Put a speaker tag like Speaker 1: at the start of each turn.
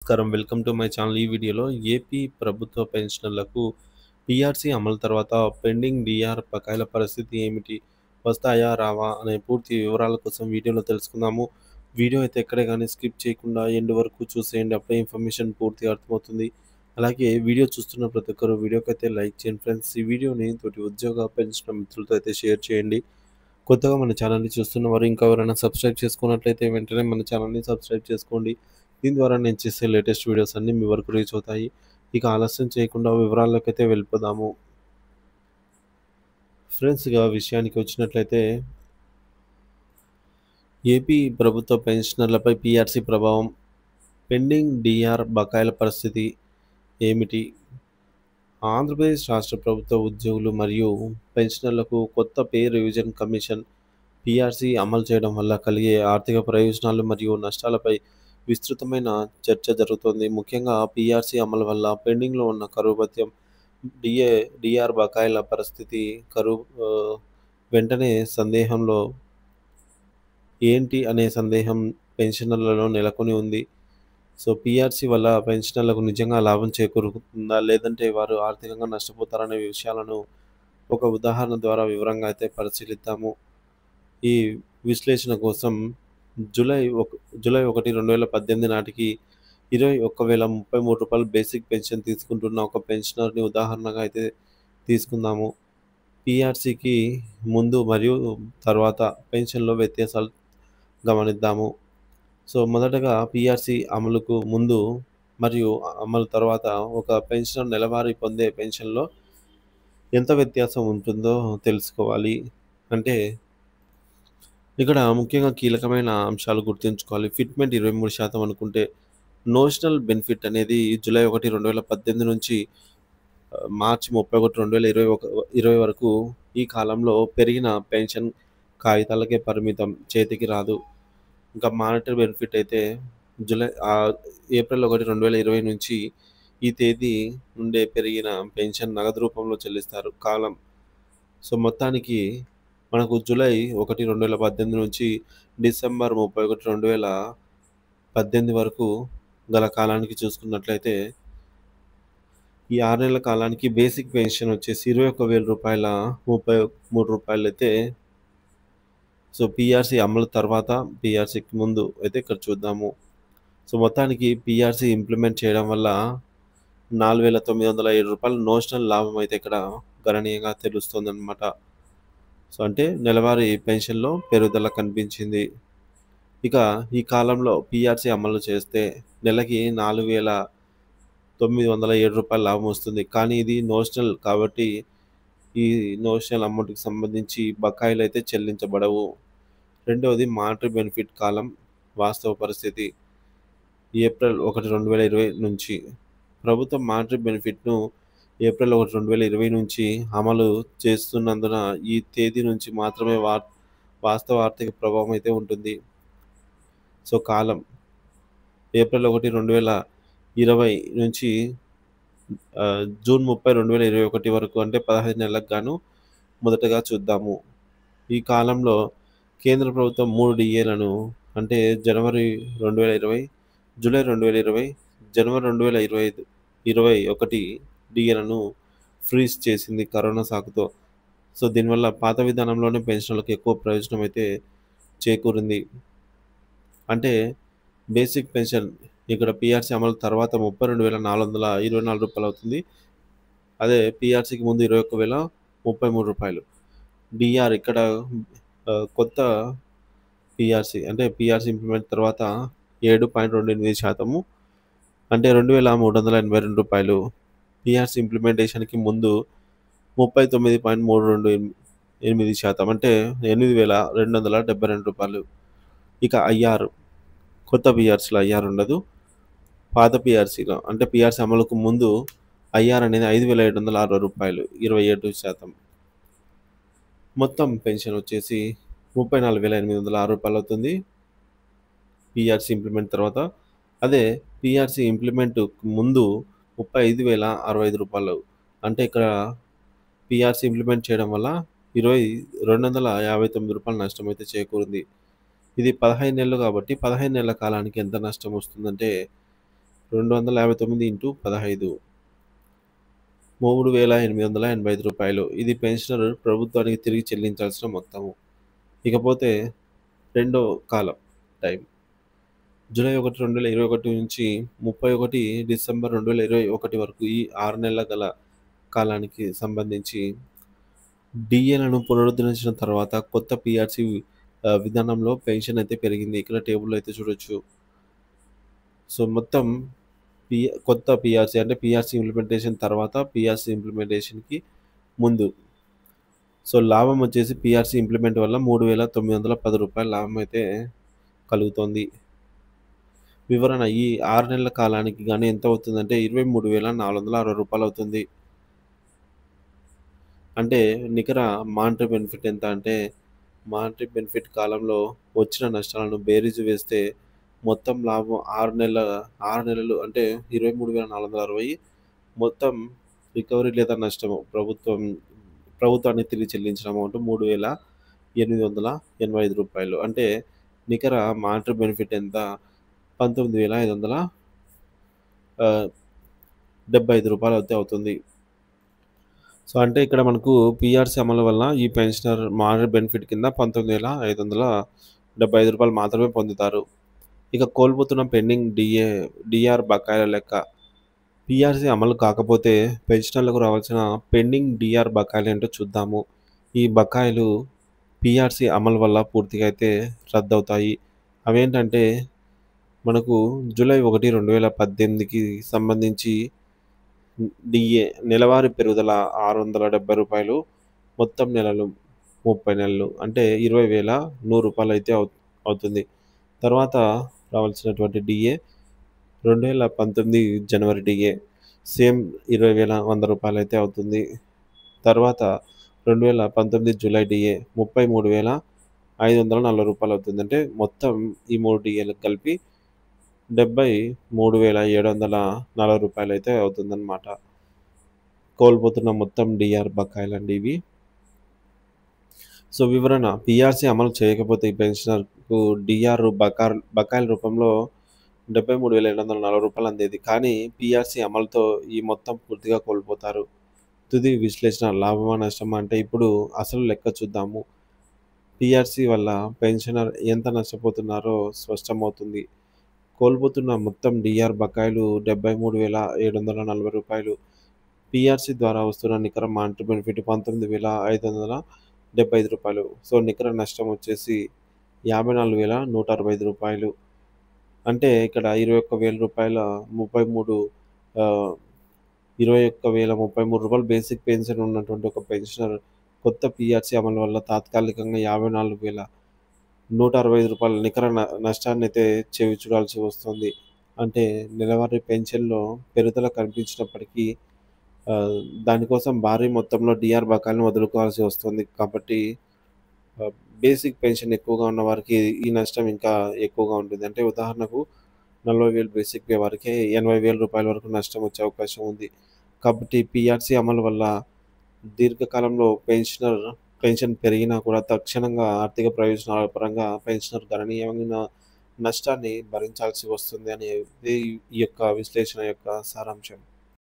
Speaker 1: నమస్కారం. Welcome to my channel. ఈ వీడియోలో ఏపీ ప్రభుత్వ పెన్షనర్లకు పీఆర్సీ అమలు తర్వాత పెండింగ్ డీఆర్ బకాయిల పరిస్థితి ఏమిటి? వస్తాయా? రావా? అనే పూర్తి వివరాల కోసం వీడియోలో తెలుసుకుందాము. వీడియో అయితే ఎక్కడే గానీ స్కిప్ చేయకుండా ఎండ్ వరకు చూసేయండి. అప్పుడే ఇన్ఫర్మేషన్ పూర్తిగా అర్థమవుతుంది. అలాగే వీడియో చూస్తున్న ప్రతి ఒక్కరు వీడియోకైతే లైక్ చేయండి ఫ్రెండ్స్. ఈ వీడియోని తోటి ఉద్యోగ పెన్షనర్ మిత్రులతో అయితే షేర్ చేయండి. కొత్తగా మన ఛానల్‌ని చూస్తున్నవారు ఇంకా ఎవరైనా సబ్స్క్రైబ్ చేసుకున్నట్లయితే వెంటనే మన ఛానల్‌ని సబ్స్క్రైబ్ చేసుకోండి. దీని ద్వారా నేను చేసే లేటెస్ట్ వీడియోస్ అన్నీ మీ వరకు రీచ్ అవుతాయి. ఇక ఆలస్యం చేయకుండా వివరాల్లోకైతే వెళ్ళిపోదాము. ఫ్రెండ్స్ ఇక విషయానికి వచ్చినట్లయితే ఏపీ ప్రభుత్వ పెన్షనర్లపై పీఆర్సీ ప్రభావం, పెండింగ్ డీఆర్ బకాయిల పరిస్థితి ఏమిటి? ఆంధ్రప్రదేశ్ రాష్ట్ర ప్రభుత్వ ఉద్యోగులు మరియు పెన్షనర్లకు కొత్త పే రివిజన్ కమిషన్ పీఆర్సీ అమలు చేయడం వల్ల కలిగే ఆర్థిక ప్రయోజనాలు మరియు నష్టాలపై విస్తృతమైన చర్చ జరుగుతోంది. ముఖ్యంగా పీఆర్సీ అమలు వల్ల పెండింగ్‌లో ఉన్న కరువు భత్యం, డీఆర్ బకాయిల పరిస్థితి వెంటనే సందేహంలో ఏంటి అనే సందేహం పెన్షనర్లలో నెలకొని ఉంది. సో, పీఆర్సీ వల్ల పెన్షనర్లకు నిజంగా లాభం చేకూరుతుందా? లేదంటే వారు ఆర్థికంగా నష్టపోతారనే విషయాలను ఒక ఉదాహరణ ద్వారా వివరంగా అయితే పరిశీలిద్దాము. ఈ విశ్లేషణ కోసం జూలై 1, 2018 నాటికి రూ. 21,033 బేసిక్ పెన్షన్ తీసుకుంటున్న ఒక పెన్షనర్‌ని ఉదాహరణగా అయితే తీసుకుందాము. పీఆర్సీకి ముందు మరియు తర్వాత పెన్షన్‌లో వ్యత్యాసాలు గమనిద్దాము. సో, మొదటగా పీఆర్సీ అమలుకు ముందు మరియు అమలు తర్వాత ఒక పెన్షనర్ నెలవారీ పొందే పెన్షన్‌లో ఎంత వ్యత్యాసం ఉంటుందో తెలుసుకోవాలి. అంటే ఇక్కడ ముఖ్యంగా కీలకమైన అంశాలు గుర్తుంచుకోవాలి. ఫిట్‌మెంట్ 23% అనుకుంటే నోషనల్ బెనిఫిట్ అనేది జూలై 1, 2018 నుంచి మార్చి 31, 2020 వరకు ఈ కాలంలో పెరిగిన పెన్షన్ కాగితాలకే పరిమితం. చేతికి రాదు. ఇంకా మానిటరీ బెనిఫిట్ అయితే ఏప్రిల్ 1, 2020 నుంచి ఈ తేదీ నుండే పెరిగిన పెన్షన్ నగదు రూపంలో చెల్లిస్తారు. కాలం సో, మొత్తానికి మనకు జూలై 1, 2018 నుంచి డిసెంబర్ 31, 2018 వరకు గల కాలానికి చూసుకున్నట్లయితే ఈ 6 నెలల కాలానికి బేసిక్ పెన్షన్ వచ్చేసి రూ. 21,033 అయితే సో, పీఆర్సీ అమలు తర్వాత, పీఆర్సీకి ముందు అయితే ఇక్కడ చూద్దాము. సో, మొత్తానికి పీఆర్సీ ఇంప్లిమెంట్ చేయడం వల్ల రూ. 4,907 నోషనల్ లాభం అయితే ఇక్కడ గణనీయంగా తెలుస్తోందనమాట. సో, అంటే నెలవారీ పెన్షన్‌లో పెరుగుదల కనిపించింది. ఇక ఈ కాలంలో పీఆర్సీ అమలు చేస్తే నెలకి రూ. 4,907 లాభం వస్తుంది. కానీ ఇది నోషనల్ కాబట్టి ఈ నోషనల్ అమౌంట్‌కి సంబంధించి బకాయిలైతే చెల్లించబడవు. రెండవది మానిటరీ బెనిఫిట్ కాలం వాస్తవ పరిస్థితి. ఏప్రిల్ 1, 2020 నుంచి ప్రభుత్వం మానిటరీ బెనిఫిట్‌ను ఏప్రిల్ 1, 2020 నుంచి అమలు చేస్తున్నందున ఈ తేదీ నుంచి మాత్రమే వాస్తవ ఆర్థిక ప్రభావం అయితే ఉంటుంది. సో, కాలం ఏప్రిల్ 1, 2020 నుంచి జూన్ 30, 2021 వరకు అంటే 15 నెలలకు గాను మొదటగా చూద్దాము. ఈ కాలంలో కేంద్ర ప్రభుత్వం 3 డీఏలను అంటే జనవరి 2020, జూలై 2020, జనవరి 2021 డీఏలను ఫ్రీజ్ చేసింది కరోనా సాకుతో. సో, దీనివల్ల పాత విధానంలోనే పెన్షనర్లకు ఎక్కువ ప్రయోజనం అయితే చేకూరింది. అంటే బేసిక్ పెన్షన్ ఇక్కడ పీఆర్సీ అమలు తర్వాత రూ. 32,424 అవుతుంది. అదే పీఆర్సీకి ముందు రూ. 21,033. డీఆర్ ఇక్కడ కొత్త పీఆర్సీ అంటే పీఆర్సీ ఇంప్లిమెంట్ తర్వాత 7.28% అంటే రూ. 2,382. పీఆర్సీ ఇంప్లిమెంటేషన్‌కి ముందు 39.328% అంటే రూ. 8,272. ఇక ఐఆర్ కొత్త పీఆర్సీలో ఐఆర్ ఉండదు. పాత పీఆర్సీలో అంటే పీఆర్సీ అమలుకు ముందు ఐఆర్ అనేది రూ. 5,760 27%. మొత్తం పెన్షన్ వచ్చేసి రూ. 34,806 అవుతుంది పీఆర్సీ ఇంప్లిమెంట్ తర్వాత. అదే పీఆర్సీ ఇంప్లిమెంట్ ముందు రూ. 35,065 అంటే ఇక్కడ పీఆర్సీ ఇంప్లిమెంట్ చేయడం వల్ల రూ. 259 నష్టమైతే చేకూరింది. ఇది 15 నెలలు కాబట్టి 15 నెలల కాలానికి ఎంత నష్టం వస్తుందంటే 259 ఇంటూ 15 రూ. 3,885. ఇది పెన్షనర్ ప్రభుత్వానికి తిరిగి చెల్లించాల్సిన మొత్తము. ఇకపోతే రెండో కాలం టైం జూలై 1, 2021 నుంచి 31 డిసెంబర్ 2021 వరకు ఈ 6 నెలల గల కాలానికి సంబంధించి డీఏలను పునరుద్ధరించిన తర్వాత కొత్త పీఆర్సీ విధానంలో పెన్షన్ అయితే పెరిగింది. ఇక్కడ టేబుల్‌లో అయితే చూడొచ్చు. సో, మొత్తం పి కొత్త పీఆర్సీ అంటే పీఆర్సీ ఇంప్లిమెంటేషన్ తర్వాత పీఆర్సీ ఇంప్లిమెంటేషన్‌కి ముందు. సో, లాభం వచ్చేసి పీఆర్సీ ఇంప్లిమెంట్ వల్ల రూ. 3,910 లాభం అయితే కలుగుతోంది. వివరణ ఈ 6 నెలల కాలానికి గాను ఎంత అవుతుందంటే రూ. 23,460 అవుతుంది. అంటే నికర మానిటరీ బెనిఫిట్ ఎంత అంటే మానిటరీ బెనిఫిట్ కాలంలో వచ్చిన నష్టాలను బేరీజు వేస్తే మొత్తం లాభం 6 నెలలు అంటే 23,460 మొత్తం రికవరీ లేదా నష్టము ప్రభుత్వానికి తిరిగి చెల్లించిన అమౌంట్ రూ. 3,885. అంటే నికర మానిటరీ బెనిఫిట్ ఎంత? రూ. 19,575 అయితే అవుతుంది. సో, అంటే ఇక్కడ మనకు పీఆర్సీ అమలు వల్ల ఈ పెన్షనర్ మానిటరీ బెనిఫిట్ కింద రూ. 19,575 మాత్రమే పొందుతారు. ఇక కోల్పోతున్న పెండింగ్ డీఆర్ బకాయిల లెక్క. పీఆర్సీ అమలు కాకపోతే పెన్షనర్లకు రావాల్సిన పెండింగ్ డీఆర్ బకాయిలు ఏంటో చూద్దాము. ఈ బకాయిలు పీఆర్సీ అమలు వల్ల పూర్తిగా అయితే రద్దవుతాయి. అవేంటంటే మనకు జూలై 1, 2018కి సంబంధించి డీఏ నెలవారీ పెరుగుదల రూ. 670 మొత్తం నెలలు 30 నెలలు అంటే రూ. 20,100 అయితే అవుతుంది. తర్వాత రావాల్సినటువంటి డీఏ 2019 జనవరి డీఏ సేమ్ రూ. 20,100 అయితే అవుతుంది. తర్వాత 2019 జూలై డీఏ రూ. 33,540 అవుతుంది. అంటే మొత్తం ఈ 3 డీఏలకు కలిపి రూ. 73,740 అయితే అవుతుందన్నమాట. కోల్పోతున్న మొత్తం డీఆర్ బకాయిలండి ఇవి. సో, వివరణ పీఆర్సీ అమలు చేయకపోతే ఈ పెన్షనర్‌కు డీఆర్ బకాయిల రూపంలో రూ. 73,740 అందేది. కానీ పీఆర్సీ అమలుతో ఈ మొత్తం పూర్తిగా కోల్పోతారు. తుది విశ్లేషణ లాభమా? నష్టమా? అంటే ఇప్పుడు అసలు లెక్క చూద్దాము. పీఆర్సీ వల్ల పెన్షనర్ ఎంత నష్టపోతున్నారో స్పష్టమవుతుంది. కోల్పోతున్న మొత్తం డీఆర్ బకాయిలు రూ. 73,740. పీఆర్సీ ద్వారా వస్తున్న నికర మానిటరీ బెనిఫిట్ రూ. 19,575. సో, నికర నష్టం వచ్చేసి రూ. 54,165. అంటే ఇక్కడ రూ. 21,033 బేసిక్ పెన్షన్ ఉన్నటువంటి ఒక పెన్షనర్ కొత్త పీఆర్సీ అమలు వల్ల తాత్కాలికంగా రూ. 54,165 నికర నష్టాన్నయితే చవిచూడాల్సి వస్తుంది. అంటే నెలవారీ పెన్షన్‌లో పెరుగుదల కనిపించినప్పటికీ దానికోసం భారీ మొత్తంలో డీఆర్ బకాయిలను వదులుకోవాల్సి వస్తుంది. కాబట్టి బేసిక్ పెన్షన్ ఎక్కువగా ఉన్న వారికి ఈ నష్టం ఇంకా ఎక్కువగా ఉంటుంది. అంటే ఉదాహరణకు 40,000 బేసిక్ పే వారికి రూ. 80,000 వరకు నష్టం వచ్చే అవకాశం ఉంది. కాబట్టి పీఆర్సీ అమలు వల్ల దీర్ఘకాలంలో పెన్షన్ పెరిగినా కూడా తక్షణంగా ఆర్థిక ప్రయోజనాల పరంగా పెన్షనర్ గణనీయమైన నష్టాన్ని భరించాల్సి వస్తుంది అనేది ఈ యొక్క విశ్లేషణ యొక్క సారాంశం.